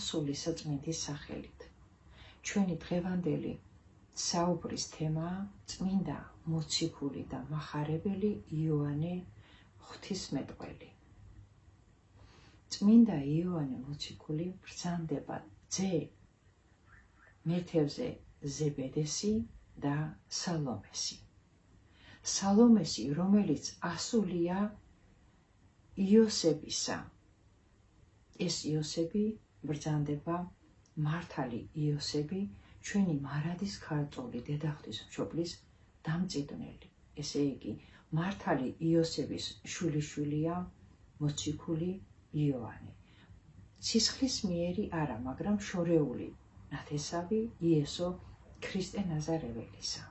სულისა წმინდის სახელით. ჩვენი დღევანდელი საუბრის თემაა წმინდა მოციქული და მახარებელი იოანე ღვთისმეტყველი. წმინდა იოანე მოციქული ბრძანდება ძე მეთევზე ზებედესი და სალომესი. სალომესი, რომელიც ასულია იოსებისა. ეს იოსები ბრძანდება მართალი იოსები, ჩვენი მარადის ქართული დედაღვთისმშობლის დამწიდნელი. ესე იგი, მართალი იოსების შვილიშვილია მოციქული იოანე. სისხლის მიერი არა, მაგრამ შორეული ნათესავი იესო ქრისტე ნაზარეველისა.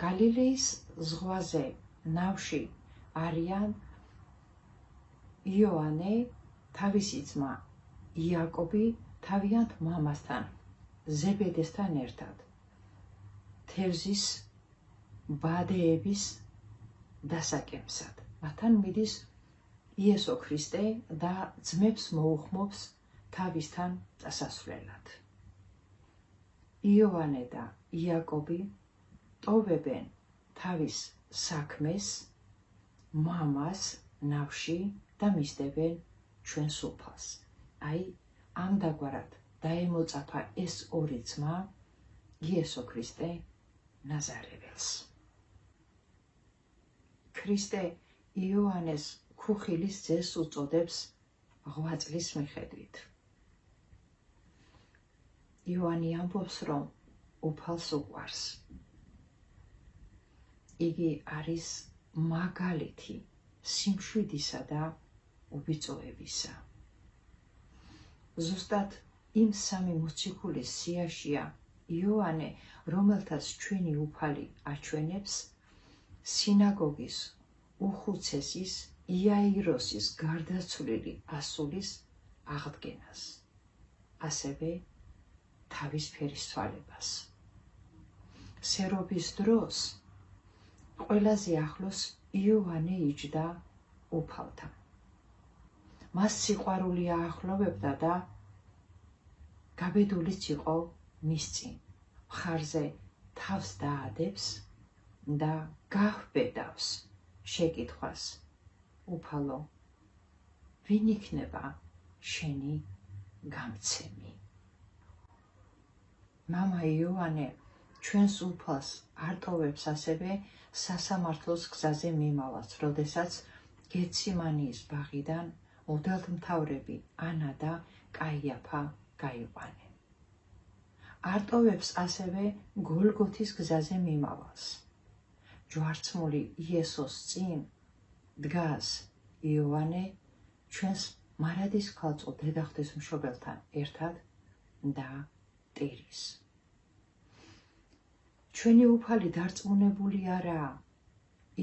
გალილეის ზღვაზე ნავში არიან იოანე, თავისი ძმა იაკობი თავიანთ მამასთან ზებედესთან ერთად თევზის ბადეების დასაკემსად. მათთან მიდის იესო ქრისტე და ძმებს მოუხმობს თავისთან წასასვლელად. იოანე და იაკობი ტოვებენ თავის საქმეს, მამას ნავში და მისდებენ ჩვენს უფალს. აი, ამდაგვარად დაემოწაფა ეს ორი ძმა იესო ქრისტე ნაზარეველს. ქრისტე იოანეს ქუხილის ძეს უწოდებს ღვაწლის მიხედვით. იოანე ამბობს, რომ უფალს უყვარს. იგი არის მაგალითი სიმშვიდისა და უბიწოებისა. ზუსტად იმ სამი მოციქულის სიაშია იოანე, რომელთაც ჩვენი უფალი აჩვენებს სინაგოგის უხუცესის იაიროსის გარდაცვლილი ასულის აღდგენას, ასევე თავის ფერის თვალებას. სერობის დროს ყველაზე ახლოს იოანე იჯდა უფალთან. მას სიყვარული აახლოვებდა და გაბედულიც იყო მის წინ. მხარზე თავს დაადებს და გაჰბედავს შეკითხვას, უფალო, ვინ იქნება შენი გამცემი? მამა იოანე ჩვენს უფალს არ ტოვებს ასევე სასამართლოს გზაზე მიმალას, როდესაც გეციმანიის ბაღიდან მღვდელმთავრები ანა და კაიაფა გაიყვანენ. არ ტოვებს ასევე გოლგოთის გზაზე მიმავალს. ჯვარცმული იესოს წინ დგას იოანე ჩვენს მარადის ქალწულ დედაღვთისმშობელთან ერთად და ტირის. ჩვენი უფალი დარწმუნებული არაა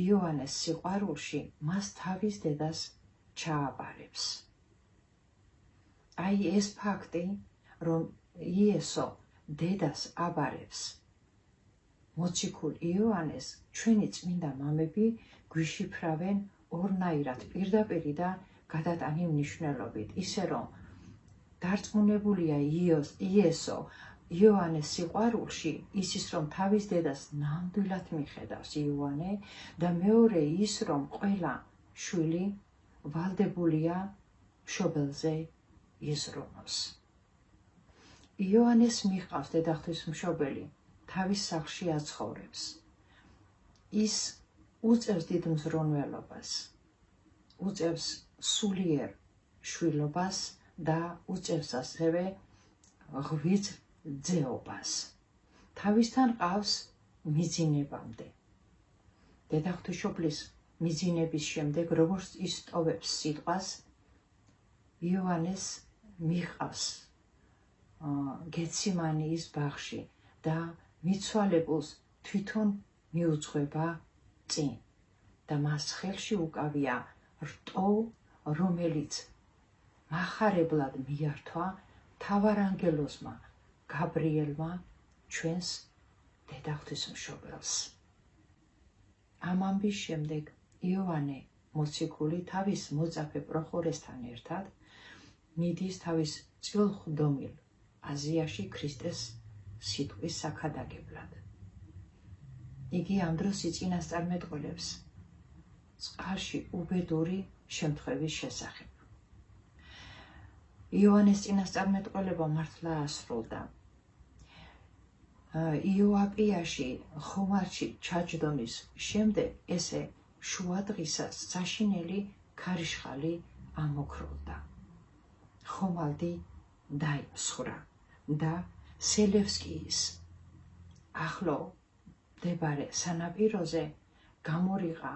იოანეს სიყვარულში, მას თავის დედას ჩააბარებს. აი ეს ფაქტი, რომ იესო დედას აბარებს მოციქულ იოანეს, ჩვენი წმინდა მამები გვიშიფრავენ ორნაირად, პირდაპირი და გადატანი მნიშვნელობით, ისე რომ დარწმუნებულია იესო იოანეს სიყვარულში, ისიც რომ თავის დედას ნამდვილად მიხედავს იოანე და მეორე ის, რომ ყველა შვილი ვალდებულია მშობელზე იზრუნოს. იოანეს მიჰყავს დედაღვთისმშობელი, თავის სახლში აცხოვრებს. ის უწევს დიდ მზრუნველობას, უწევს სულიერ შვილობას და უწევს ასევე ღვიძლ ძეობას. თავისთან ყავს მიძინებამდე. დედაღვთისმშობლის მიძინების შემდეგ, როგორც ის ტოვებს სიტყვას, იოანეს მიჰყავს გეციმანიის ბაღში და მიცვალებულს თვითონ მიუძღვება წინ და მას ხელში უკავია რტო, რომელიც მახარებლად მიართვა მთავარანგელოზმა გაბრიელმა ჩვენს დედაღვთისმშობელს. ამ ამბის შემდეგ იოანე მოციქული თავის მოწაფე პროხორესთან ერთად მიდის თავის წილხვდომილ აზიაში ქრისტეს სიტყვის საქადაგებლად. იგი ამ დროს იწინასწარმეტყველებს წყალში უბედური შემთხვევის შესახებ. იოანეს წინასწარმეტყველება მართლა ასრულდა. იოაპიაში ხომალდში ჩაჯდომის შემდეგ ესე შუადღისას საშინელი ქარიშხალი ამოქროლდა. ხომალდი დაიმსხვრა და სელევსკიის ახლო მდებარე სანაპიროზე გამორიყა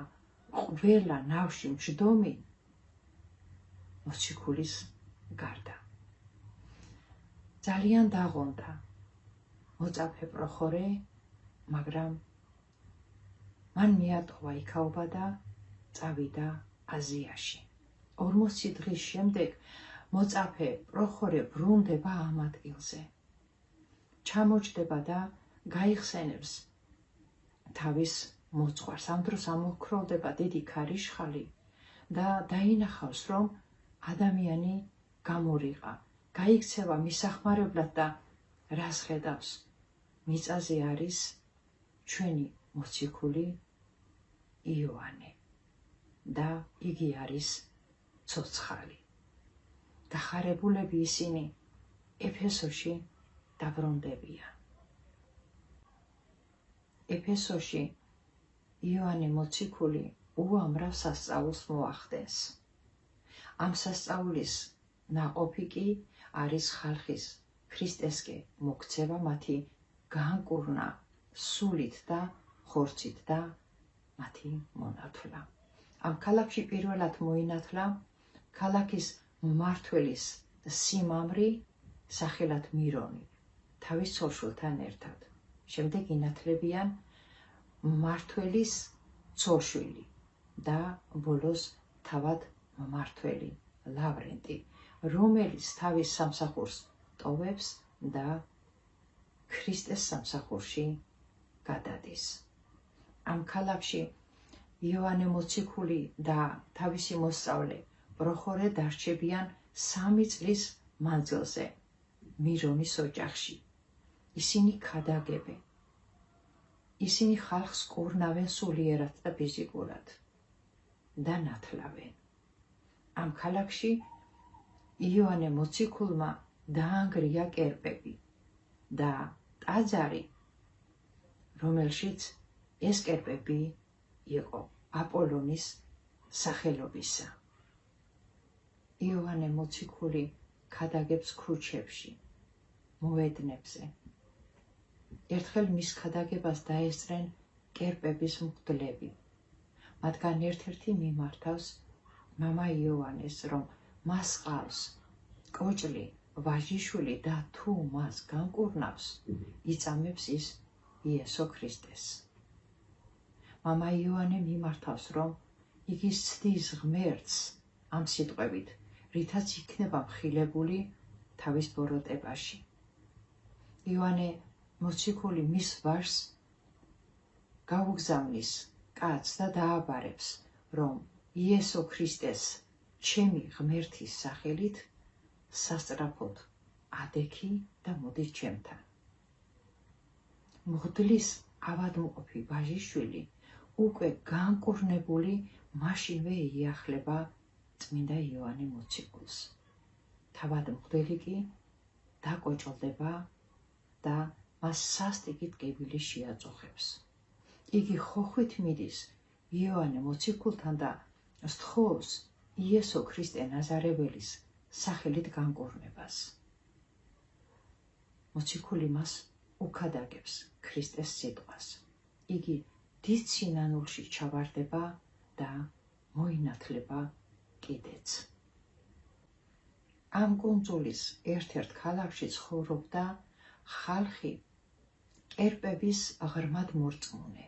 ყველა ნავში მჯდომი მოციქულის გარდა. ძალიან დაღონდა მოწაფე პროხორე, მაგრამ მან მიატოვა იქაობა და წავიდა აზიაში. 40 დღის შემდეგ მოწაფე პროხორე ბრუნდება ამ ადგილზე. ჩამოჯდება და გაიხსენებს თავის მოძღვარს. ამ დროს ამოქროლდება დიდი ქარიშხალი და დაინახავს, რომ ადამიანი გამორიყა. გაიქცევა მისახმარებლად და რას ხედავს? მიწაზე არის ჩვენი მოციქული იოანე და იგი არის ცოცხალი. დახარებულები ისინი ეფესოში დაბრუნდებიან. ეფესოში იოანე მოციქული უამრავ სასწაულს მოახდენს. ამ სასწაულის ნაყოფი კი არის ხალხის ქრისტესკე მოქცევა, მათი განკურნა სულით და ხორცით და მათი მონათლა. ამ ქალაქში პირველად მოინათლა ქალაქის მმართველის სიმამრი სახელად მირონი თავის ცოლშვილთან ერთად. შემდეგ ინათლებიან მმართველის ცოლშვილი და ბოლოს თავად მმართველი ლავრენტი, რომელიც თავის სამსახურს ტოვებს და ქრისტეს სამსახურში გადადის. ამ ქალაქში იოანე მოციქული და თავისი მოსწავლე პროხორე დარჩებიან 3 წლის მანძილზე მირონის ოჯახში. ისინი ქადაგებენ. ისინი ხალხს კურნავენ სულიერად და ფიზიკურად და ნათლავენ. ამ ქალაქში იოანე მოციქულმა დაანგრია კერპები და ტაძარი, რომელშიც ეს კერპები იყო აპოლონის სახელობისა. იოანე მოციქული ქადაგებს ქუჩებში, მოედნებზე. ერთხელ მის ქადაგებას დაესწრენ კერპების მღვდლები. მათგან ერთ-ერთი მიმართავს მამა იოანეს, რომ მას ყავს კოჭლი, ვაჟიშვილი და თუ მას განკურნავს, იწამებს ის იესო ქრისტეს. მამა იოანე მიმართავს, რომ იგი სცდის ღმერთს ამ სიტყვებით, რითაც იქნება მხილებული თავის ბოროტებაში. იოანე მოციქული მის ვაჟს გაუგზავნის კაცს და დააბარებს, რომ იესო ქრისტეს ჩემი ღმერთის სახელით სასწრაფოდ ადექი და მოდი ჩემთან. მღვდლის ავადმყოფი ვაჟიშვილი უკვე განკურნებული მაშინვე იახლება წმინდა იოანე მოციქულს. თავად მღვდელი კი დაკოჭლდება და მას სასტიკით კიბილი შეაწუხებს. იგი ხოხვით მიდის იოანე მოციქულთან და სთხოვს იესო ქრისტე ნაზარეველის სახელით განკურნებას. მოციქული მას უქადაგებს ქრისტეს სიტყვას. იგი დიდ სინანულში ჩავარდება და მოინათლება კიდეც. ამ კუნძულის ერთ-ერთ ქალაქში ცხოვრობდა ხალხი კერპების ღრმად მორწმუნე,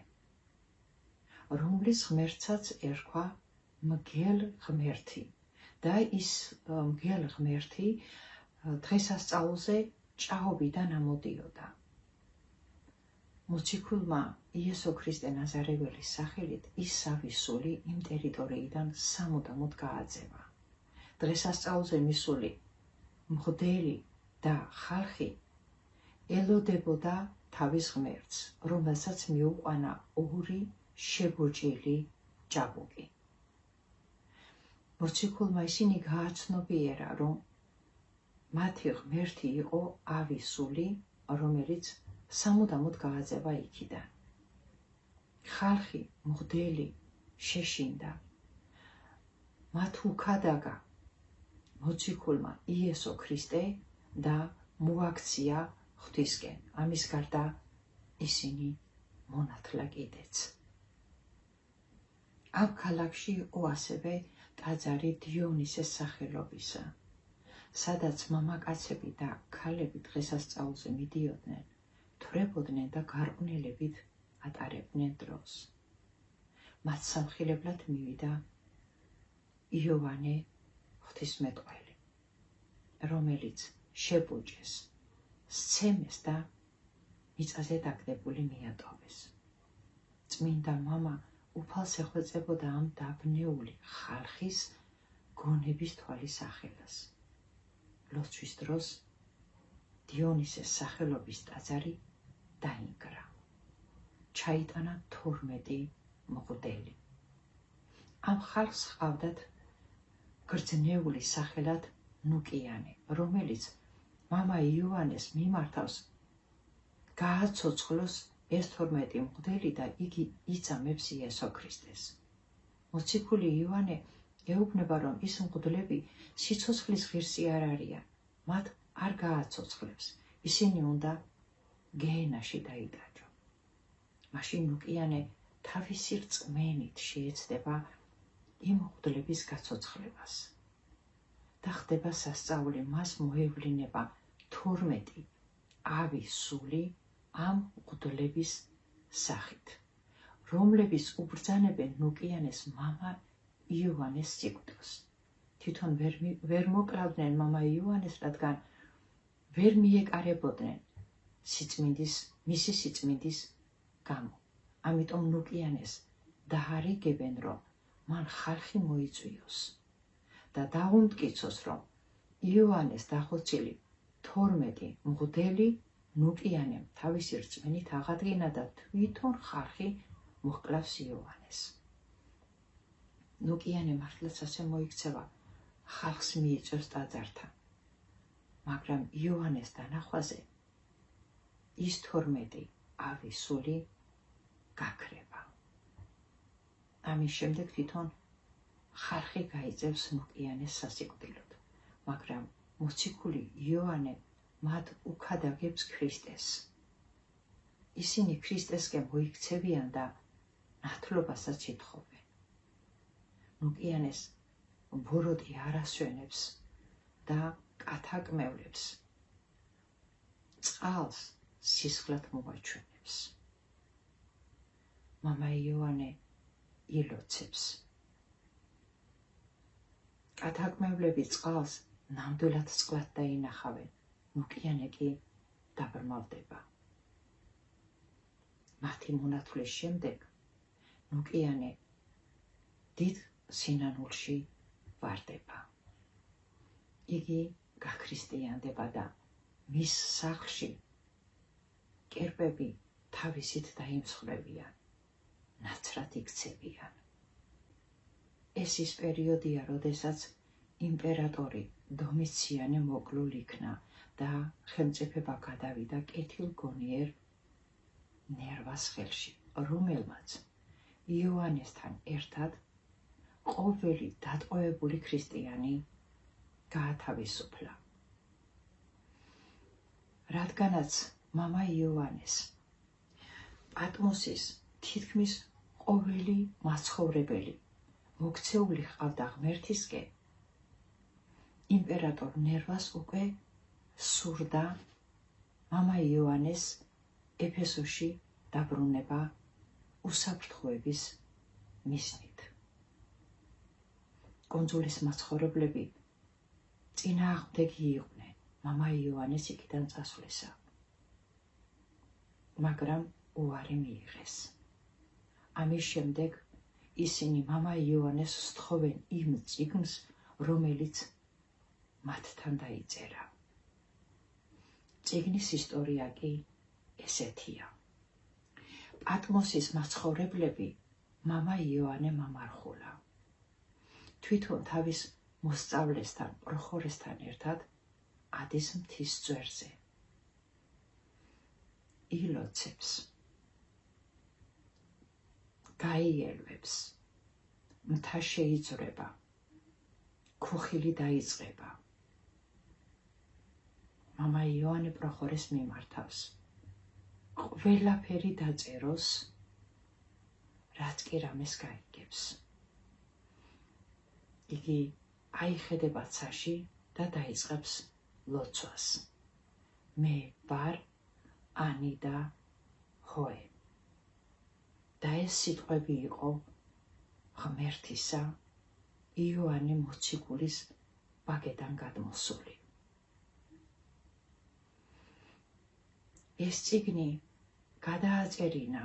რომლის ღმერთსაც ერქვა მგელ ღმერთი და ის მგელ ღმერთი დღესასწაულზე ჭაობიდან ამოდიოდა. მოციქულმა იესო ქრისტე ნაზარეველის სახელით ის სავისული იმ ტერიტორიიდან სამუდამოდ გააძევა. დღესასწაულზე მისული მღვდელი და ხალხი ელოდებოდა თავის ღმერთს, რომელსაც მიუყვანა ორი შებოჭილი ჭაბუკი. მოციქულმა ისინი გააცნობიერა, რომ მათი ღმერთი იყო ავისული, რომელიც სამუდამოდ გააძევა იქიდან. ხალხი, მღვდელი შეშინდა. მათ უქადაგა მოციქულმა იესო ქრისტე და მოაქცია ღვთისკენ. ამის გარდა ისინი მონათლა კიდეც. ამ ქალაქში იყო ასევე ტაძარი დიონისეს სახელობისა, სადაც მამაკაცები და ქალები დღესასწაულზე მიდიოდნენ, თვრებოდნენ და გარყვნილებით ატარებდნენ დროს. მათ სამხილებლად მივიდა იოანე ღვთისმეტყველი, რომელიც შებოჭეს, სცემეს და მიწაზე დაგდებული მიატოვეს. წმინდა მამა უფალს ეხვეწებოდა ამ დაბნეული ხალხის გონების თვალის სახელას. ლოცვის დროს დიონისეს სახელობის ტაძარი დაინგრა. ჩაიტანა 12 მღვდელი. ამ ხალხს ჰყავდათ გრძნეული სახელად ნუკიანე, რომელიც მამა იოანეს მიმართავს გააცოცხლოს ეს 12 მღვდელი და იგი იწამებს იესო ქრისტეს. მოციქული იოანე ეუბნება, რომ ის მღვდლები სიცოცხლის ღირსი არ არიან, მათ არ გააცოცხლებს, ისინი უნდა გეენაში დაიდაჯო. მაშინ ნუკიანე თავისი რწმენით შეეცდება იმ მღვდლების გაცოცხლებას და ხდება სასწაული, მას მოევლინება 12 ავისული ამ მღვდლების სახით, რომლებიც უბრძანებენ ნუკიანეს მამა იოანეს სიკვდილს. თვითონ ვერ მოკლავდნენ მამა იოანეს, რადგან ვერ მიეკარებოდნენ მისი სიწმინდის გამო. ამიტომ ნუკიანეს დაარიგებენ, რომ მან ხალხი მოიწვიოს და დაუმტკიცოს, რომ იოანეს დახოცილი 12 მღვდელი ნუკიანემ თავისი რწმენით აღადგინა და თვითონ ხალხი მოჰკლავს იოანეს. ნუკიანე მართლაც ასე მოიქცევა, ხალხს მიიწევს ტაძართან, მაგრამ იოანეს დანახვაზე ის 12 ავისული გაქრება. ამის შემდეგ თვითონ ხალხი გაიწევს ნუკიანეს სასიკვდილოდ, მაგრამ მოციქული იოანე მათ უქადაგებს ქრისტეს. ისინი ქრისტესკენ მოიქცევიან და ნათლობასაც ითხოვენ. ნუკიანეს ბოროტი არ ასვენებს და კათაკმევლებს, წყალს სისხლად მოვაჩვენებს. მამა იოანე ილოცებს. კათაკმევლები წყალს ნამდვილად წყლად დაინახავენ, ნუკიანე კი დაბრმავდება. მათი მონათვლის შემდეგ ნუკიანე დიდ სინანულში ვარდება. იგი გაქრისტიანდება და მის სახლში კერპები თავისით დაიმსხვრევიან, ნაცრად იქცევიან. ეს ის პერიოდია, როდესაც იმპერატორი დომიციანე მოკლულ იქნა და ხელმწიფება გადავიდა კეთილგონიერ ნერვას ხელში, რომელმაც იოანესთან ერთად ყოველი დატყვევებული ქრისტიანი გაათავისუფლა. რადგანაც მამა იოანეს პატმოსის თითქმის ყოველი მაცხოვრებელი მოქცეული ჰყავდა ღმერთისკენ, იმპერატორ ნერვას უკვე სურდა მამა იოანეს ეფესოში დაბრუნება უსაფრთხოების მიზნით. კუნძულის მაცხოვრებლები წინააღმდეგი იყვნენ მამა იოანეს იქიდან წასვლისა, მაგრამ უარი მიიღეს. ამის შემდეგ ისინი მამა იოანეს სთხოვენ იმ წიგნს, რომელიც მათთან დაიწერა. წიგნის ისტორია კი ესეთია. პატმოსის მაცხოვრებლები მამა იოანე მამარხულა. თვითონ თავის მოსწავლესთან პროხორესთან ერთად ადის მთის წვერზე. ილოცებს, გაიელვებს, მთა შეიძვრება, ქუხილი დაიწყება. მამა იოანე პროხორეს მიმართავს. ყველაფერი დაწეროს, რაც კი რამეს გაიგებს. იგი აიხედება ცაში და დაიწყებს ლოცვას. მე ვარ ანი და ჰოე. და ეს სიტყვები იყო ღმერთისა იოანე მოციქულის ბაგედან გადმოსული. ეს წიგნი გადააწერინა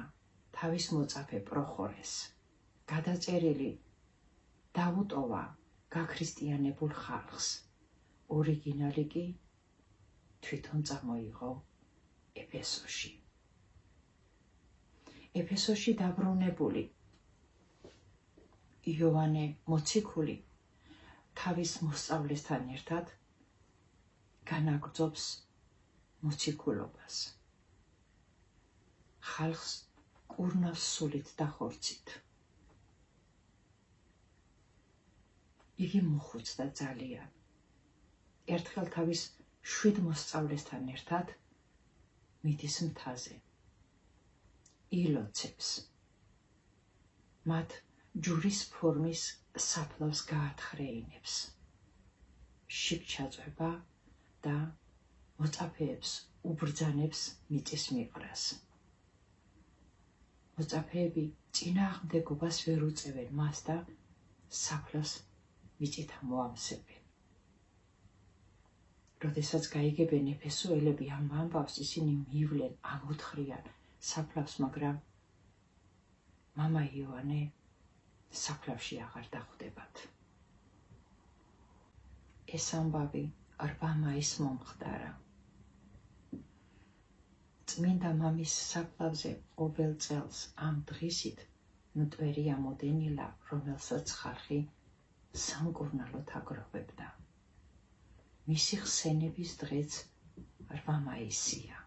თავის მოწაფე პროხორეს. გადაწერილი დაუტოვა გაქრისტიანებულ ხალხს. ორიგინალი კი თვითონ წამოიღო ეფესოში. ეფესოში დაბრუნებული იოანე მოციქული თავის მოსწავლესთან ერთად განაგრძობს მოციქულობას. ხალხს კურნავს სულით და ხორცით. იგი მოხუცდა ძალიან. ერთხელ თავის 7 მოსწავლესთან ერთად მიდის მთაზე. ილოცებს. მათ ჯვრის ფორმის საფლავს გაათხრეინებს. შიგჩაწვება და მოწაფეებს უბრძანებს მიწის მიყრას. მოწაფეები წინააღმდეგობას ვერ უწევენ მას და საფლავს მიწით მოამსებენ. როდესაც გაიგებენ ეფესოელები ამ ამბავს, ისინი მივლენ, ამოთხრიან საფლავს, მაგრამ მამა იოანე საფლავში აღარ დახვდებათ. ეს ამბავი 8 მაისს მომხდარა. წმინდა მამის საფლავზე ყოველ წელს ამ დღისით მტვერი ამოდენილა, რომელსაც ხალხი სამკურნალოდ აგროვებდა. მისი ხსენების დღეც 8 მაისია.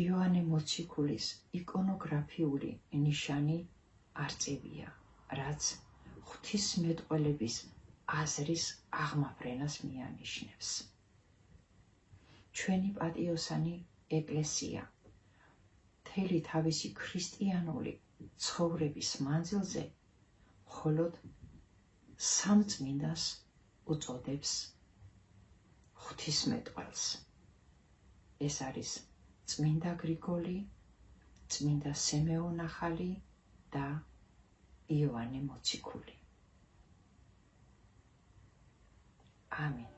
იოანე მოციქულის იკონოგრაფიული ნიშანი არწივია, რაც ღვთისმეტყველების აზრის აღმაფრენას მიანიშნებს. ჩვენი პატიოსანი ეკლესია მთელი თავისი ქრისტიანული ცხოვრების მანძილზე მხოლოდ 3 წმინდას უწოდებს ღვთისმეტყველს. ეს არის წმინდა გრიგოლი, წმინდა სემეონ ახალი და იოანე მოციქული. ამინ.